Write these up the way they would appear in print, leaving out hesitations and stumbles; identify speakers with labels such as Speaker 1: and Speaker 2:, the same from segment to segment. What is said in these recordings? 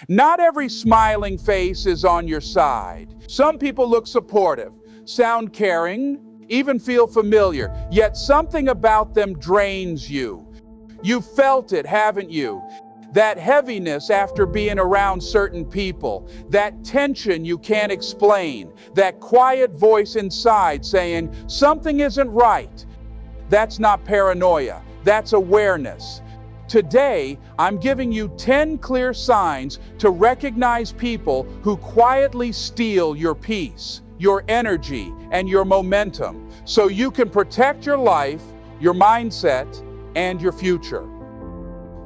Speaker 1: Not every smiling face is on your side. Some people look supportive, sound caring, even feel familiar, yet something about them drains you. You've felt it, haven't you? That heaviness after being around certain people, that tension you can't explain, that quiet voice inside saying, something isn't right. That's not paranoia, that's awareness. Today, I'm giving you 10 clear signs to recognize people who quietly steal your peace, your energy, and your momentum, so you can protect your life, your mindset, and your future.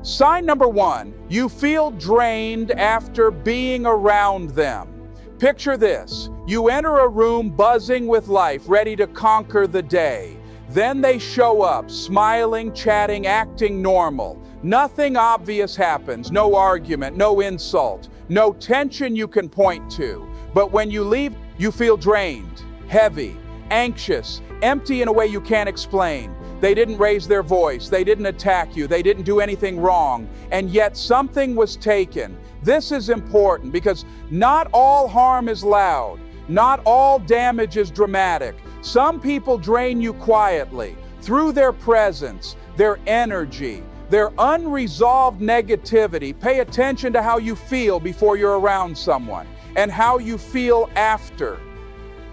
Speaker 1: Sign number 1, you feel drained after being around them. Picture this, you enter a room buzzing with life, ready to conquer the day. Then they show up, smiling, chatting, acting normal. Nothing obvious happens, no argument, no insult, no tension you can point to. But when you leave, you feel drained, heavy, anxious, empty in a way you can't explain. They didn't raise their voice, they didn't attack you, they didn't do anything wrong, and yet something was taken. This is important because not all harm is loud, not all damage is dramatic. Some people drain you quietly, through their presence, their energy, their unresolved negativity. Pay attention to how you feel before you're around someone, and how you feel after.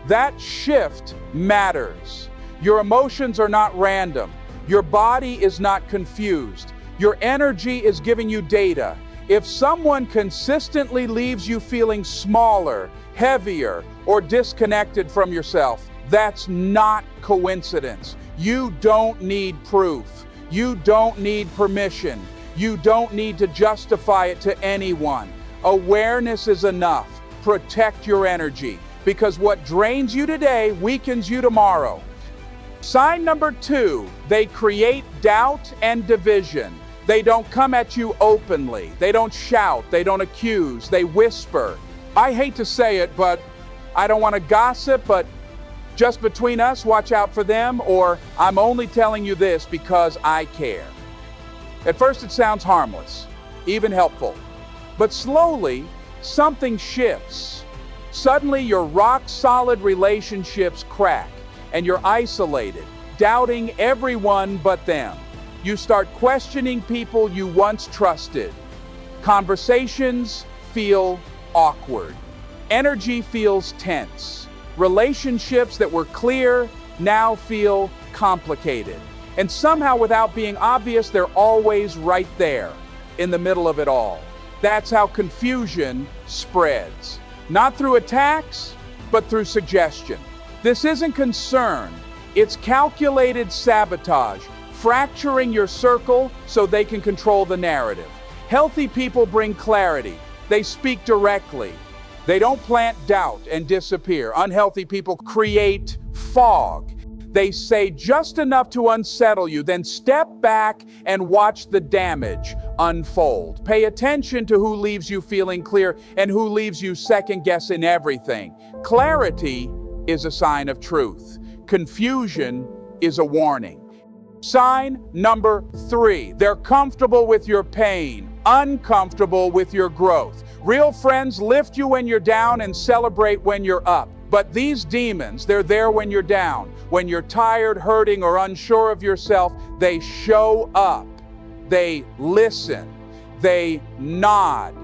Speaker 1: That shift matters. Your emotions are not random. Your body is not confused. Your energy is giving you data. If someone consistently leaves you feeling smaller, heavier, or disconnected from yourself, that's not coincidence. You don't need proof. You don't need permission. You don't need to justify it to anyone. Awareness is enough. Protect your energy, because what drains you today weakens you tomorrow. Sign number 2, they create doubt and division. They don't come at you openly. They don't shout. They don't accuse. They whisper. I hate to say it, but I don't want to gossip, but just between us, watch out for them, or I'm only telling you this because I care. At first it sounds harmless, even helpful, but slowly something shifts. Suddenly your rock-solid relationships crack, and you're isolated, doubting everyone but them. You start questioning people you once trusted. Conversations feel awkward. Energy feels tense. Relationships that were clear now feel complicated. And somehow, without being obvious, they're always right there, in the middle of it all. That's how confusion spreads. Not through attacks, but through suggestion. This isn't concern, it's calculated sabotage, fracturing your circle so they can control the narrative. Healthy people bring clarity. They speak directly. They don't plant doubt and disappear. Unhealthy people create fog. They say just enough to unsettle you, then step back and watch the damage unfold. Pay attention to who leaves you feeling clear and who leaves you second-guessing everything. Clarity is a sign of truth. Confusion is a warning. Sign number 3, they're comfortable with your pain, uncomfortable with your growth. Real friends lift you when you're down and celebrate when you're up. But these demons, they're there when you're down. When you're tired, hurting, or unsure of yourself, they show up. They listen. They nod.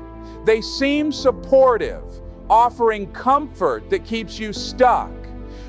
Speaker 1: They seem supportive, offering comfort that keeps you stuck.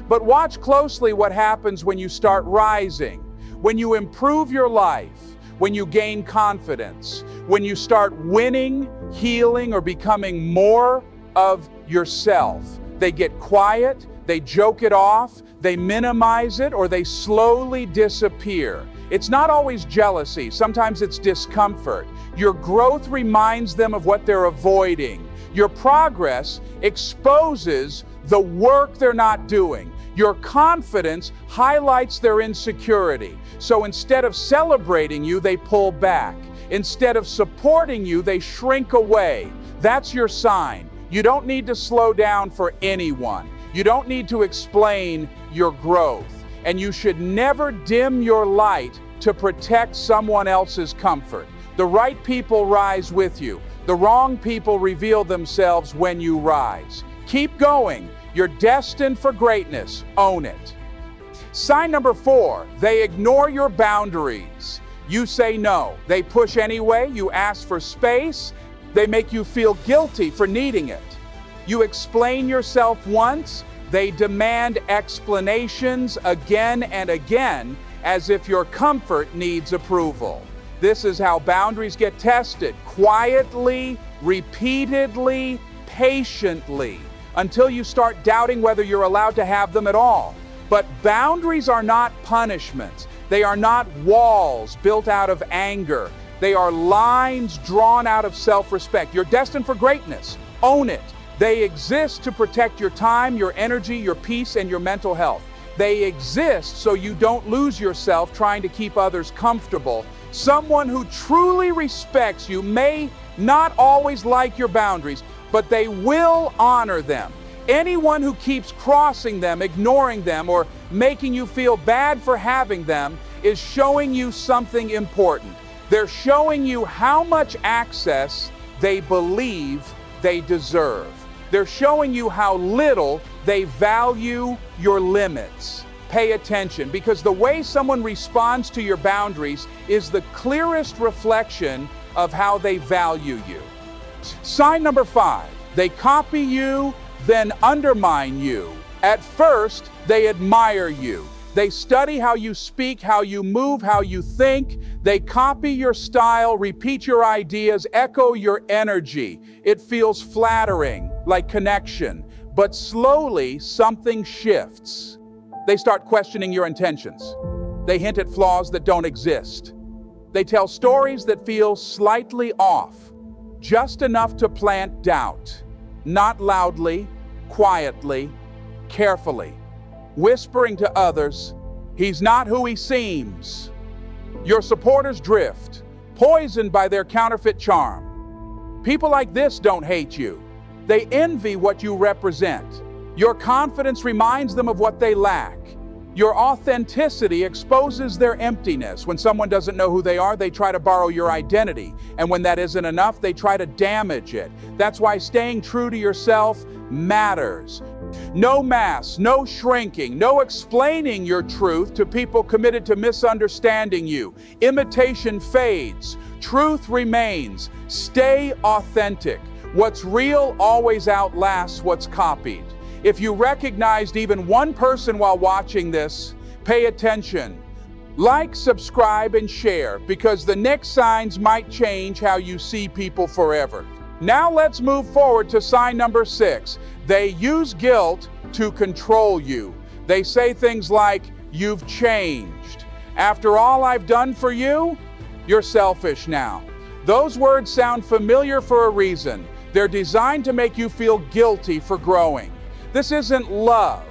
Speaker 1: But watch closely what happens when you start rising, when you improve your life, when you gain confidence, when you start winning, healing, or becoming more of yourself. They get quiet, they joke it off, they minimize it, or they slowly disappear. It's not always jealousy, sometimes it's discomfort. Your growth reminds them of what they're avoiding. Your progress exposes the work they're not doing. Your confidence highlights their insecurity. So instead of celebrating you, they pull back. Instead of supporting you, they shrink away. That's your sign. You don't need to slow down for anyone. You don't need to explain your growth. And you should never dim your light to protect someone else's comfort. The right people rise with you. The wrong people reveal themselves when you rise. Keep going. You're destined for greatness. Own it. Sign number 4, they ignore your boundaries. You say no. They push anyway. You ask for space. They make you feel guilty for needing it. You explain yourself once. They demand explanations again and again, as if your comfort needs approval. This is how boundaries get tested, quietly, repeatedly, patiently, until you start doubting whether you're allowed to have them at all. But boundaries are not punishments. They are not walls built out of anger. They are lines drawn out of self-respect. You're destined for greatness. Own it. They exist to protect your time, your energy, your peace, and your mental health. They exist so you don't lose yourself trying to keep others comfortable. Someone who truly respects you may not always like your boundaries, but they will honor them. Anyone who keeps crossing them, ignoring them, or making you feel bad for having them is showing you something important. They're showing you how much access they believe they deserve. They're showing you how little they value your limits. Pay attention, because the way someone responds to your boundaries is the clearest reflection of how they value you. Sign number 5, they copy you, then undermine you. At first, they admire you. They study how you speak, how you move, how you think. They copy your style, repeat your ideas, echo your energy. It feels flattering, like connection. But slowly, something shifts. They start questioning your intentions. They hint at flaws that don't exist. They tell stories that feel slightly off, just enough to plant doubt. Not loudly, quietly, carefully, whispering to others, he's not who he seems. Your supporters drift, poisoned by their counterfeit charm. People like this don't hate you. They envy what you represent. Your confidence reminds them of what they lack. Your authenticity exposes their emptiness. When someone doesn't know who they are, they try to borrow your identity. And when that isn't enough, they try to damage it. That's why staying true to yourself matters. No masks, no shrinking, no explaining your truth to people committed to misunderstanding you. Imitation fades. Truth remains. Stay authentic. What's real always outlasts what's copied. If you recognized even one person while watching this, pay attention. Like, subscribe, and share, because the next signs might change how you see people forever. Now let's move forward to sign number 6. They use guilt to control you. They say things like, you've changed. After all I've done for you, you're selfish now. Those words sound familiar for a reason. They're designed to make you feel guilty for growing. This isn't love.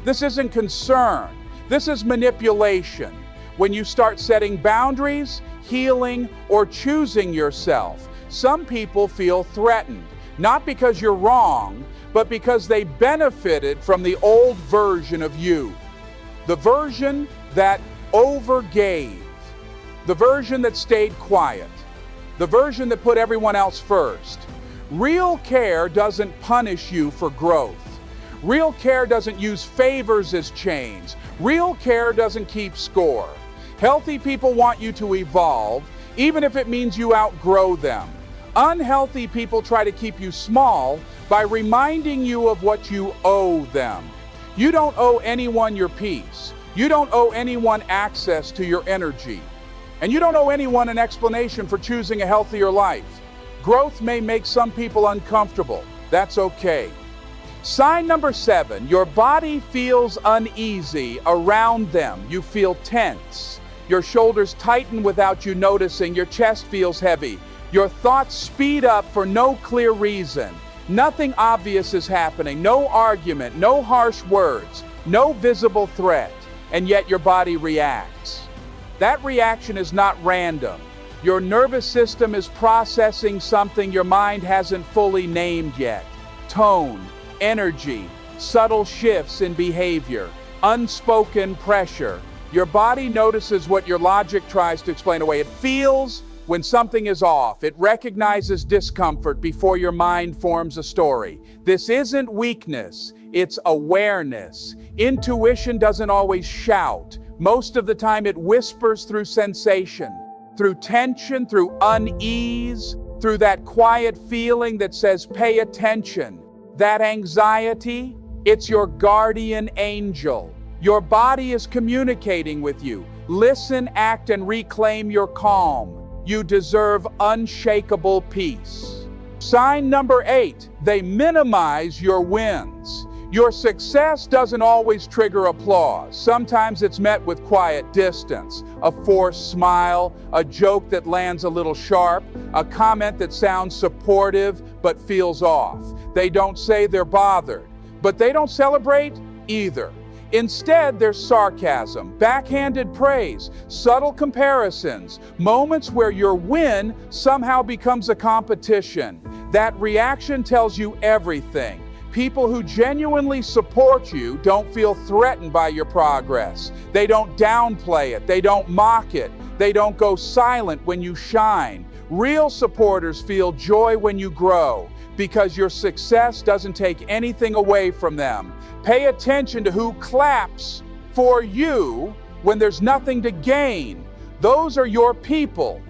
Speaker 1: This isn't concern. This is manipulation. When you start setting boundaries, healing, or choosing yourself, some people feel threatened, not because you're wrong, but because they benefited from the old version of you. The version that overgave. The version that stayed quiet. The version that put everyone else first. Real care doesn't punish you for growth. Real care doesn't use favors as chains. Real care doesn't keep score. Healthy people want you to evolve, even if it means you outgrow them. Unhealthy people try to keep you small by reminding you of what you owe them. You don't owe anyone your peace. You don't owe anyone access to your energy. And you don't owe anyone an explanation for choosing a healthier life. Growth may make some people uncomfortable. That's okay. Sign number 7, your body feels uneasy around them. You feel tense. Your shoulders tighten without you noticing. Your chest feels heavy. Your thoughts speed up for no clear reason. Nothing obvious is happening. No argument, no harsh words, no visible threat. And yet your body reacts. That reaction is not random. Your nervous system is processing something your mind hasn't fully named yet. Tone, energy, subtle shifts in behavior, unspoken pressure. Your body notices what your logic tries to explain away. It feels when something is off. It recognizes discomfort before your mind forms a story. This isn't weakness, it's awareness. Intuition doesn't always shout. Most of the time it whispers through sensation, through tension, through unease, through that quiet feeling that says, pay attention. That anxiety, it's your guardian angel. Your body is communicating with you. Listen, act, and reclaim your calm. You deserve unshakable peace. Sign number 8, they minimize your wins. Your success doesn't always trigger applause. Sometimes it's met with quiet distance, a forced smile, a joke that lands a little sharp, a comment that sounds supportive but feels off. They don't say they're bothered, but they don't celebrate either. Instead, there's sarcasm, backhanded praise, subtle comparisons, moments where your win somehow becomes a competition. That reaction tells you everything. People who genuinely support you don't feel threatened by your progress. They don't downplay it. They don't mock it. They don't go silent when you shine. Real supporters feel joy when you grow, because your success doesn't take anything away from them. Pay attention to who claps for you when there's nothing to gain. Those are your people.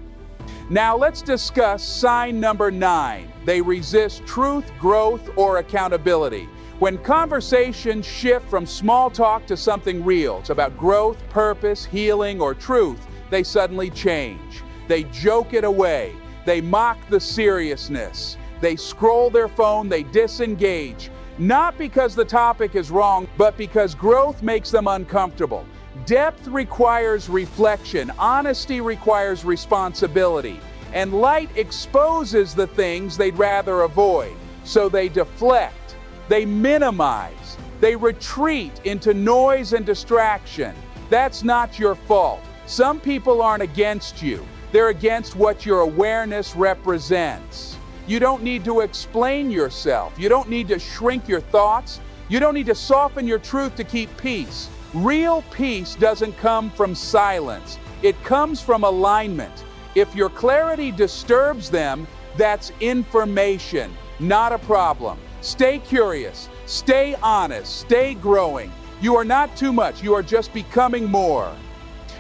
Speaker 1: Now let's discuss sign number 9. They resist truth, growth, or accountability. When conversations shift from small talk to something real, it's about growth, purpose, healing, or truth, they suddenly change. They joke it away. They mock the seriousness. They scroll their phone, they disengage. Not because the topic is wrong, but because growth makes them uncomfortable. Depth requires reflection, honesty requires responsibility, and light exposes the things they'd rather avoid. So they deflect, they minimize, they retreat into noise and distraction. That's not your fault. Some people aren't against you, they're against what your awareness represents. You don't need to explain yourself. You don't need to shrink your thoughts. You don't need to soften your truth to keep peace. Real peace doesn't come from silence. It comes from alignment. If your clarity disturbs them, that's information, not a problem. Stay curious, stay honest, stay growing. You are not too much. You are just becoming more.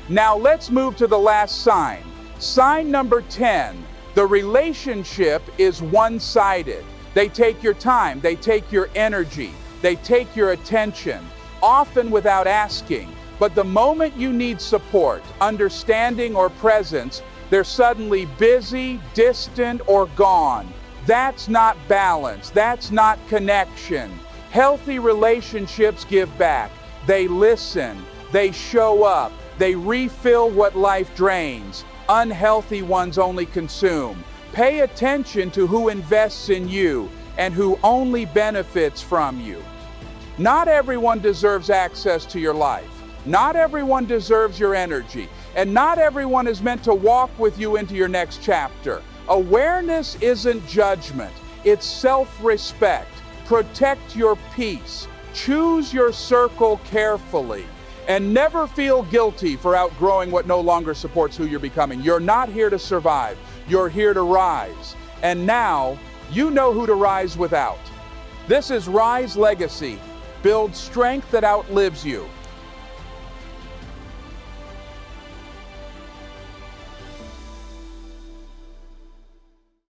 Speaker 1: Now let's move to the last sign. Sign number 10. The relationship is one-sided. They take your time, they take your energy, they take your attention, often without asking. But the moment you need support, understanding, or presence, they're suddenly busy, distant, or gone. That's not balance, that's not connection. Healthy relationships give back. They listen, they show up, they refill what life drains. Unhealthy ones only consume. Pay attention to who invests in you and who only benefits from you. Not everyone deserves access to your life. Not everyone deserves your energy. And not everyone is meant to walk with you into your next chapter. Awareness isn't judgment. It's self-respect. Protect your peace. Choose your circle carefully. And never feel guilty for outgrowing what no longer supports who you're becoming. You're not here to survive. You're here to rise. And now, you know who to rise without. This is Rise Legacy. Build strength that outlives you.